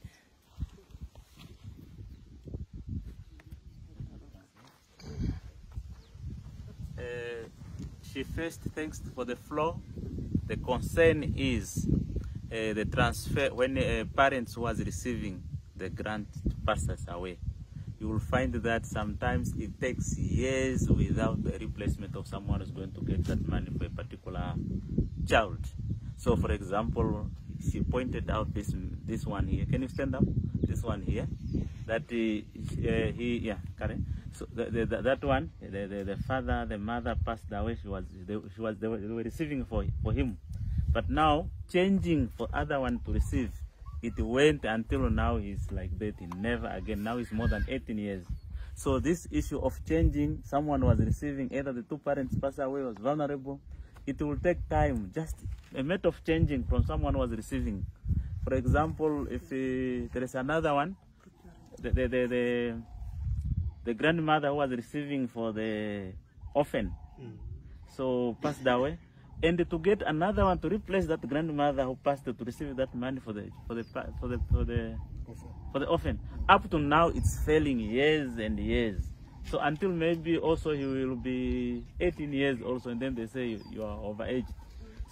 she first thanks for the floor. The concern is the transfer when parents was receiving the grant passes away. You will find that sometimes it takes years without the replacement of someone who's going to get that money for a particular child. So, for example, she pointed out this one here. Can you stand up? This one here. That Karen. So that one, the father, the mother passed away. They were receiving for him. But now, changing for other one to receive, it went until now he's like that, never again. Now it's more than 18 years. So this issue of changing, someone was receiving, either the two parents passed away, was vulnerable, it will take time, just a matter of changing from someone was receiving. For example, if there is another one, the grandmother who was receiving for the orphan, so passed away, and to get another one to replace that grandmother who passed to receive that money for the orphan. Up to now, it's failing years and years. So until maybe also he will be 18 years also, and then they say you are overaged.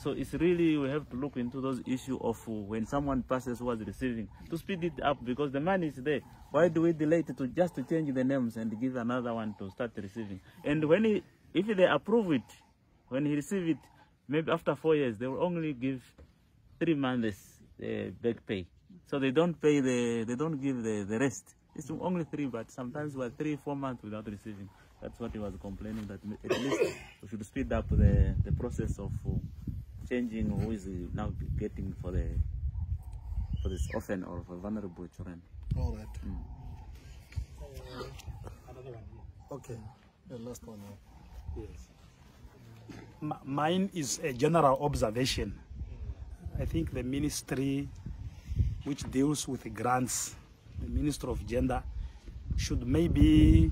So it's really, we have to look into those issues of when someone passes who was receiving, to speed it up, because the money is there. Why do we delay it just to change the names and give another one to start receiving? And when if they approve it, when he receives it, maybe after 4 years, they will only give 3 months back pay. So they don't pay they don't give the rest. It's only 3, but sometimes we're 3-4 months without receiving. That's what he was complaining, that at least we should speed up the process of changing who is now getting for this orphan or for vulnerable children. All right. Another one. Okay, the last one. Yes. Mine is a general observation. I think the ministry which deals with the grants, the Ministry of Gender, should maybe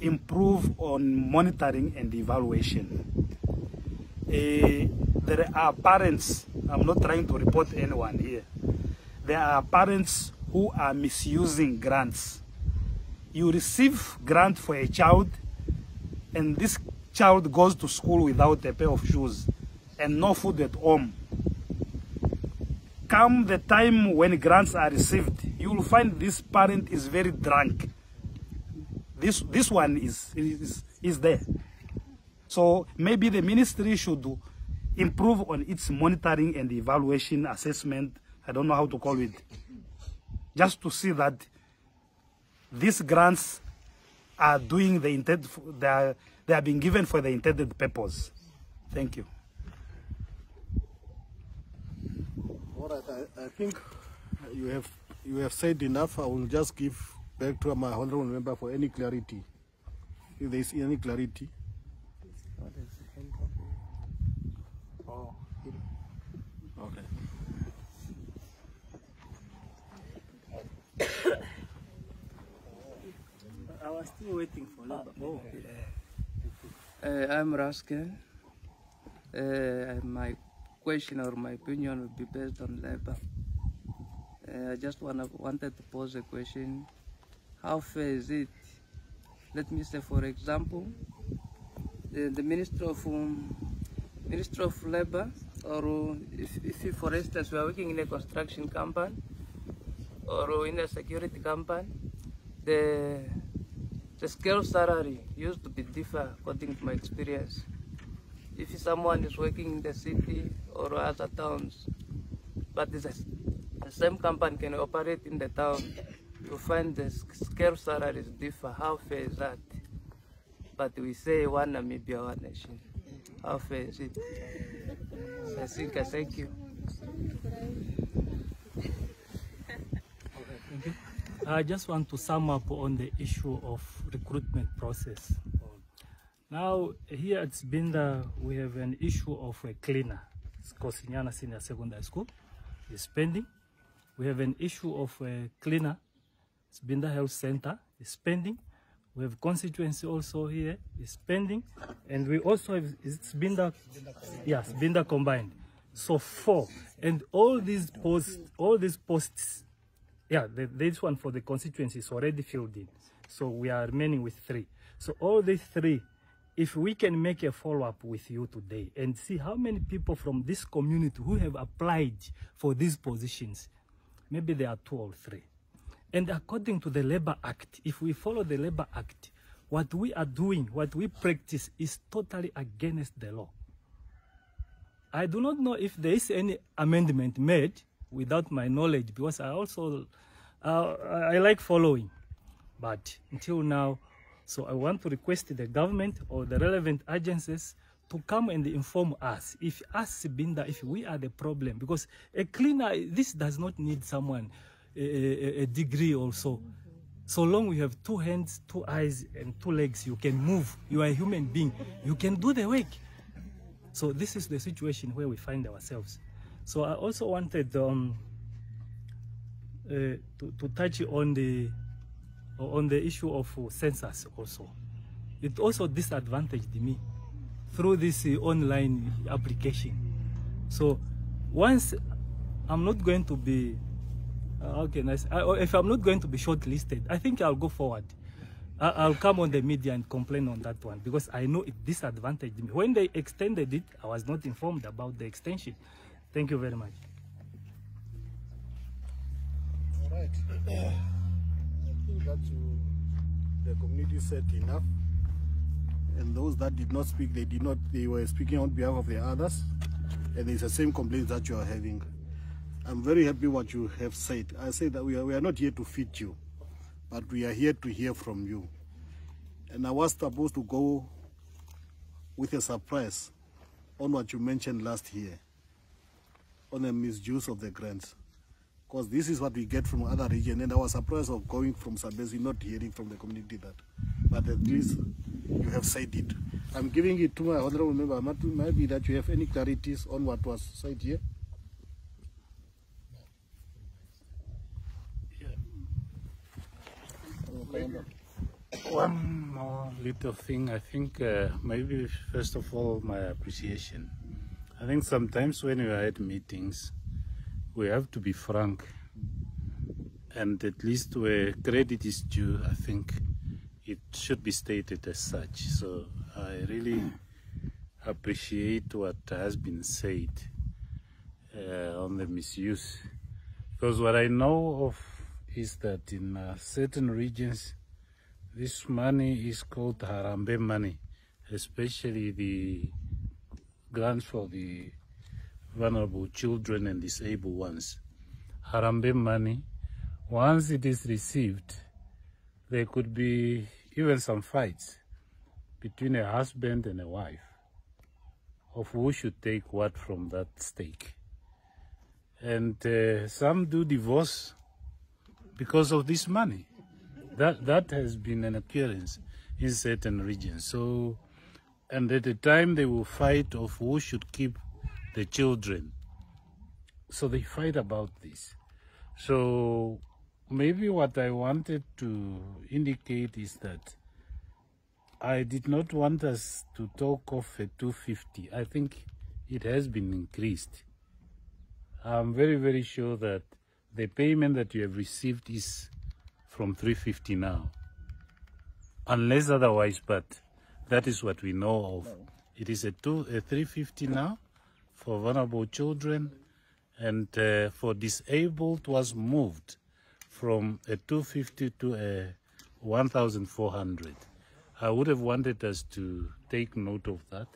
improve on monitoring and evaluation. There are parents, I'm not trying to report anyone here, there are parents who are misusing grants. You receive grant for a child, and this child goes to school without a pair of shoes and no food at home. Come the time when grants are received, you will find this parent is very drunk. This one is there. So maybe the ministry should improve on its monitoring and evaluation assessment. I don't know how to call it. Just to see that these grants are doing the intended, they are being given for the intended purpose. Thank you. All right, I think you have said enough. I will just give back to my honorable member for any clarity, if there is any clarity. Oh, okay. I was still waiting for that. I'm Raskin. My question or my opinion would be based on labor. I just wanted to pose a question. How fair is it? Let me say, for example, the Minister of Labor, or if for instance, we are working in a construction company or in a security company, the scale salary used to be different according to my experience. If someone is working in the city or other towns, but the same company can operate in the town, you find the scale salaries differ. How fair is that? But we say one Namibia, one nation. How fair is it? I think I thank you. I just want to sum up on the issue of recruitment process. Now, here at Sibbinda, we have an issue of a cleaner. It's Kosinyana Senior Secondary School. Is pending. We have an issue of a cleaner. Sibbinda Health Center is pending. We have constituency also here is pending, and we also have Sibbinda, yes, Sibbinda combined. So 4, and all these posts, yeah, this one for the constituency is already filled in. So we are remaining with 3. So all these 3, if we can make a follow-up with you today and see how many people from this community who have applied for these positions, maybe there are 2 or 3. And according to the Labor Act, if we follow the Labor Act, what we are doing, what we practice is totally against the law. I do not know if there is any amendment made without my knowledge, because I also, I like following. But until now, so I want to request the government or the relevant agencies to come and inform us, if us Sibbinda, if we are the problem, because a cleaner, this does not need someone a degree also. So long we have 2 hands, 2 eyes, and 2 legs, you can move. You are a human being. You can do the work. So this is the situation where we find ourselves. So I also wanted to touch on the issue of census also. It also disadvantaged me through this online application. So once I'm not going to be if I'm not going to be shortlisted, I think I'll go forward. I'll come on the media and complain on that one, because I know it disadvantaged me. When they extended it, I was not informed about the extension. Thank you very much. All right. I think that the community said enough. And those that did not speak, they were speaking on behalf of the others. And it's the same complaints that you are having. I'm very happy what you have said. I say that we are not here to fit you, but we are here to hear from you. And I was supposed to go with a surprise on what you mentioned last year, on the misuse of the grants. Because this is what we get from other regions, and I was surprised of going from Zambezi, not hearing from the community that. But at least you have said it. I'm giving it to my honorable member. Maybe that you have any clarities on what was said here. One more little thing, I think maybe first of all my appreciation. I think sometimes when we are at meetings, we have to be frank, and at least where credit is due, I think it should be stated as such. So I really appreciate what has been said on the misuse, because what I know of is that in certain regions, this money is called Harambe money, especially the grants for the vulnerable children and disabled ones. Harambe money, once it is received, there could be even some fights between a husband and a wife of who should take what from that stake. And some do divorce because of this money. That has been an occurrence in certain regions. So, and at the time they will fight of who should keep the children. So they fight about this. So maybe what I wanted to indicate is that I did not want us to talk of a 250. I think it has been increased. I'm very, very sure that the payment that you have received is from 350 now. Unless otherwise, but that is what we know of. It is a 350 now for vulnerable children, and for disabled was moved from a 250 to a 1,400. I would have wanted us to take note of that.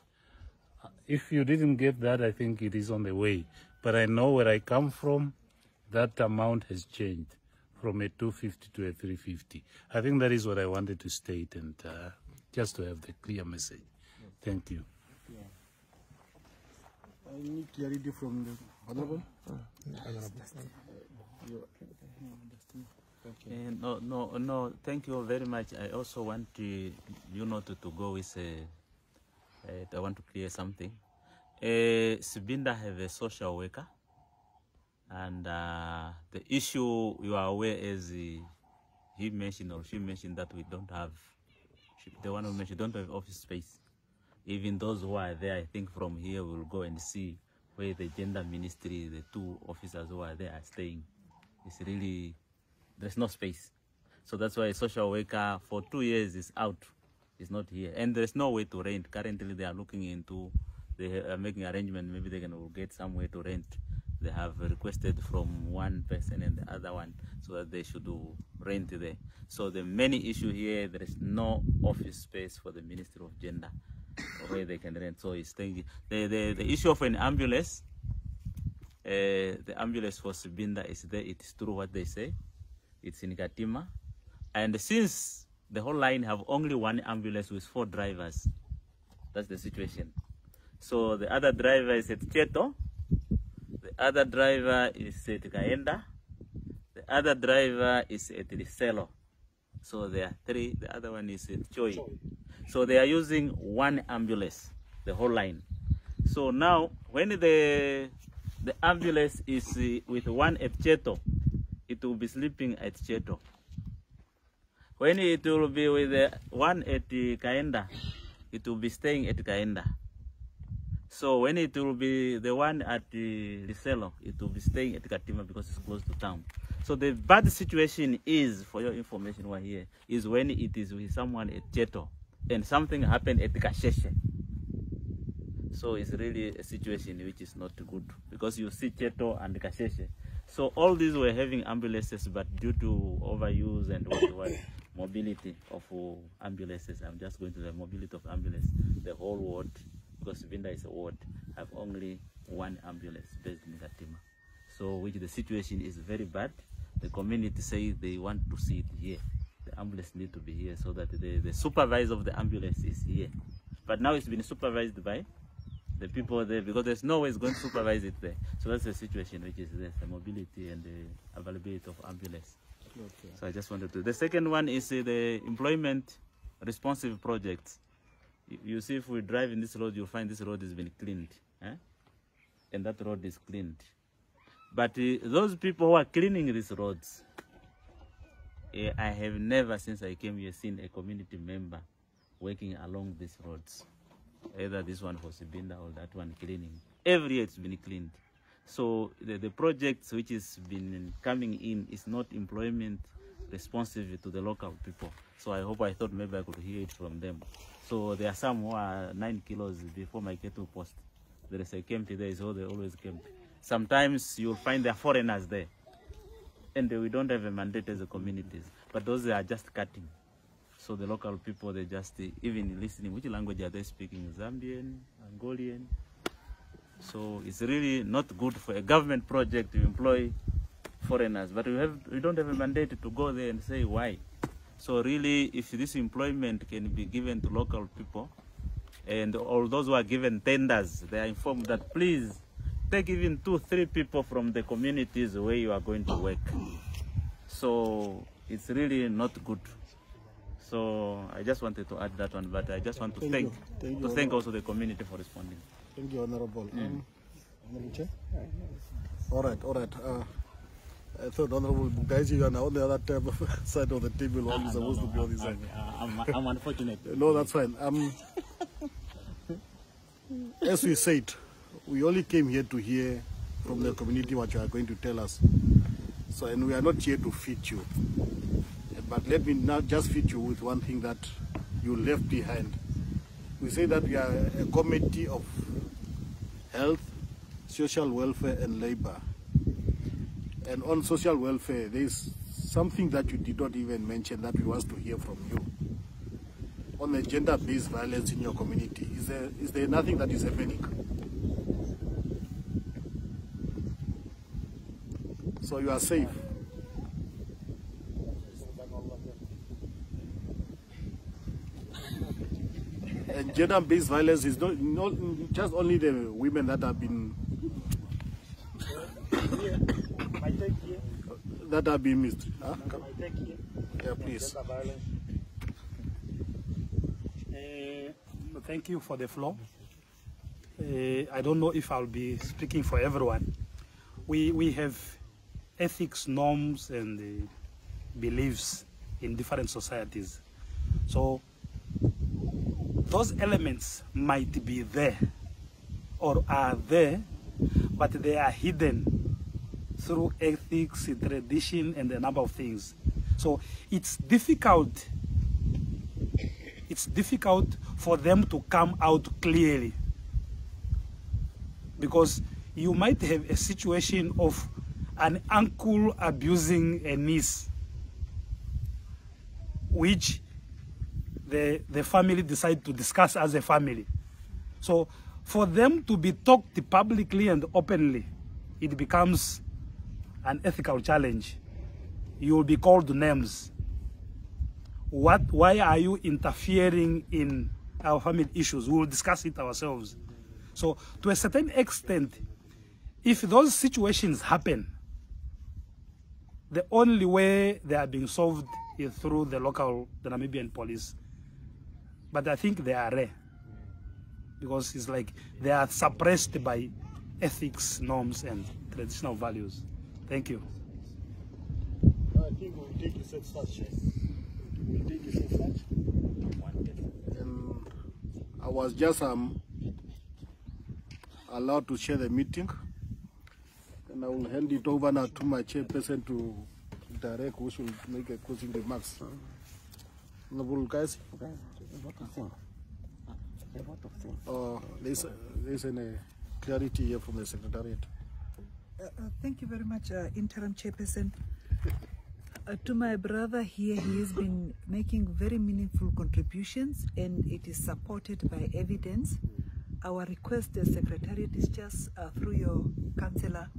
If you didn't get that, I think it is on the way. But I know where I come from, that amount has changed from a 250 to a 350. I think that is what I wanted to state, and just to have the clear message. Thank you. I need clarity from the Honorable. No, thank you very much. I also want you not to go with I want to clear something. Sibbinda have a social worker, and the issue you are aware is he mentioned or she mentioned that we don't have, the one who mentioned don't have office space. Even those who are there, I think from here we'll go and see where the gender ministry, the two officers who are there are staying. It's really, there's no space. So that's why a social worker for 2 years is out, is not here. And there's no way to rent. Currently they are looking into, they are making arrangements, maybe they can get somewhere to rent. They have requested from one person and the other one so that they should rent there. So the main issue here, there is no office space for the Ministry of Gender where they can rent. So it's the issue of an ambulance, the ambulance for Sibbinda is there. It is true what they say. It's in Katima. And since the whole line have only one ambulance with 4 drivers, that's the situation. So the other driver is at Cheto, the other driver is at Kaenda, the other driver is at Liselo. So there are 3, the other one is at Choi. So they are using one ambulance, the whole line. So now when the ambulance is with one at Cheto, it will be sleeping at Cheto. When it will be with the one at Kaenda, it will be staying at Kaenda. So when it will be the one at Liselo, it will be staying at Katima because it's close to town. So the bad situation is, for your information one here, is when it is with someone at Cheto and something happened at Kasheshe. So it's really a situation which is not good because you see Cheto and Kasheshe. So all these were having ambulances, but due to overuse and what mobility of ambulances, I'm just going to the mobility of ambulance, the whole ward, because Sibbinda is a ward, have only one ambulance based in Katima. So which the situation is very bad. The community say they want to see it here. The ambulance need to be here so that the supervisor of the ambulance is here. But now it's been supervised by the people there because there's no way it's going to supervise it there. So that's the situation which is there, the mobility and the availability of ambulance. Okay. So I just wanted to. The second one is the employment responsive projects. You see, if we drive in this road, you'll find this road has been cleaned. And that road is cleaned. But those people who are cleaning these roads, I have never, since I came here, seen a community member working along these roads. Either this one for Sibbinda or that one cleaning. Every year it's been cleaned. So the projects which has been coming in is not employment responsive to the local people. So I thought maybe I could hear it from them. So there are some who are 9 kilos before my cattle post. There is a camp there, so they always camp. Sometimes you'll find there are foreigners there. And we don't have a mandate as a communities. But those are just cutting. So the local people, they just even listening. Which language are they speaking? Zambian, Angolian. So it's really not good for a government project to employ foreigners. But we don't have a mandate to go there and say why. So really, if this employment can be given to local people, and all those who are given tenders, they are informed that please take even 2-3 people from the communities where you are going to work. So it's really not good. So I just wanted to add that one, but I just want to thank also the community for responding. Thank you, Honorable. Honorable Chair? All right. I thought Honorable Bugaji, you are now on the other side of the table. Only supposed to be on this side. I'm unfortunate. No, that's fine. As we said, we only came here to hear from the community what you are going to tell us. So, and we are not here to feed you. But let me now just feed you with one thing that you left behind. We say that we are a committee of health, social welfare and labor. And on social welfare, there is something that you did not even mention that we want to hear from you. On the gender-based violence in your community, is there nothing that is happening? So you are safe. And gender-based violence is not just only the women that have been missed. Huh? Yeah, please. Thank you for the floor. I don't know if I'll be speaking for everyone. We have ethics, norms, and beliefs in different societies. So those elements might be there or are there, but they are hidden through ethics, tradition, and a number of things. So it's difficult for them to come out clearly, because you might have a situation of an uncle abusing a niece, which the family decide to discuss as a family. So for them to be talked publicly and openly, it becomes an ethical challenge. You will be called names. Why are you interfering in our family issues? We will discuss it ourselves. So to a certain extent, if those situations happen, the only way they are being solved is through the Namibian police. But I think they are rare, because it's like they are suppressed by ethics, norms, and traditional values. Thank you. I think we'll take this as such. We'll take this as such. And I was just allowed to share the meeting, and I will hand it over now to my chairperson to direct who should make a closing remarks. Honorable guys. There's a clarity here from the Secretariat. Thank you very much, Interim Chairperson. To my brother here, he has been making very meaningful contributions, and it is supported by evidence. Our request as Secretariat is just through your councillor,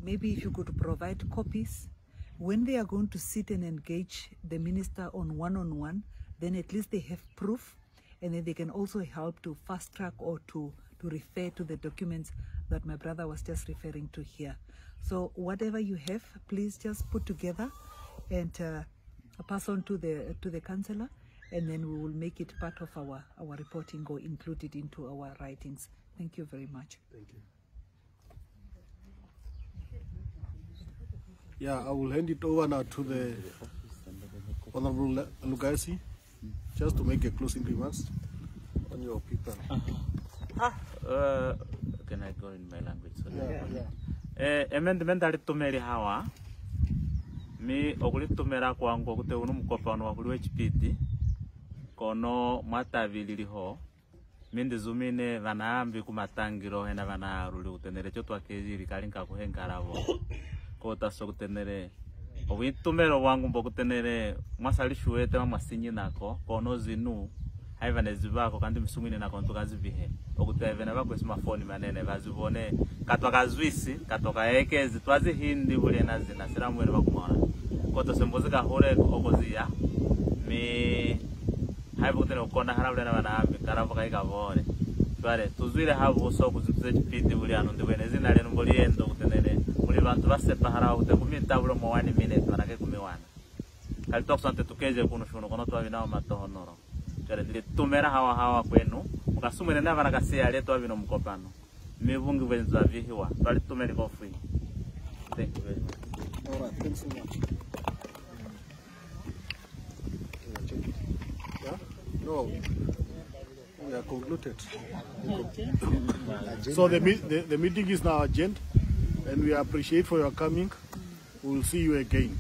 maybe if you could provide copies. When they are going to sit and engage the minister on one-on-one, then at least they have proof, and then they can also help to fast track or to refer to the documents that my brother was just referring to here. So whatever you have, please just put together and pass on to the councillor, and then we will make it part of our reporting or include it into our writings. Thank you very much. Thank you. Yeah, I will hand it over now to the Honorable Lugasi, just to make a closing remarks on your people. Can I go in my language? Yeah. Tumeri hawa mi okulitumera kwangu okute unu mukopano wakuli wechipiti kono mwatavililiho mindi zumine vanaambi kumatangiro hena vanaruli kutenere chotu kejiri kalinka kuhengaravo kota so kutenere owitumero wangu mbokutenere mwasalishuete mwasinyi nako kono zinu haivane zivako kandi misumine nako ntukazivihe okutevena bakwe smartphone manene bazivone katoka zwisi katoka ekezi twazi hindi buli nazina siramwere bakumona koto sembozika hore okozia mi haibu tene ukona harabule na banaambi karavo kaika bore tware tuzwire habu so kuzintuze chipiti buli anu ndibwene zina leno mboli endo kutenere muri bantu basepa harabo kutekumita bulo mo 1 minute manake kumiwana kalitoka sante tukeje kuno shuno kono twabinao matohonoro tware ndile tumera hawa kwenu ukasumene na bana kasia leto abino mukopano mivungi wenzu avihiwa twali tumeri ko free. Thank you very much. All right, thanks so much. Yeah? No. We are concluded. So the meeting is now adjourned, and we appreciate for your coming. We will see you again.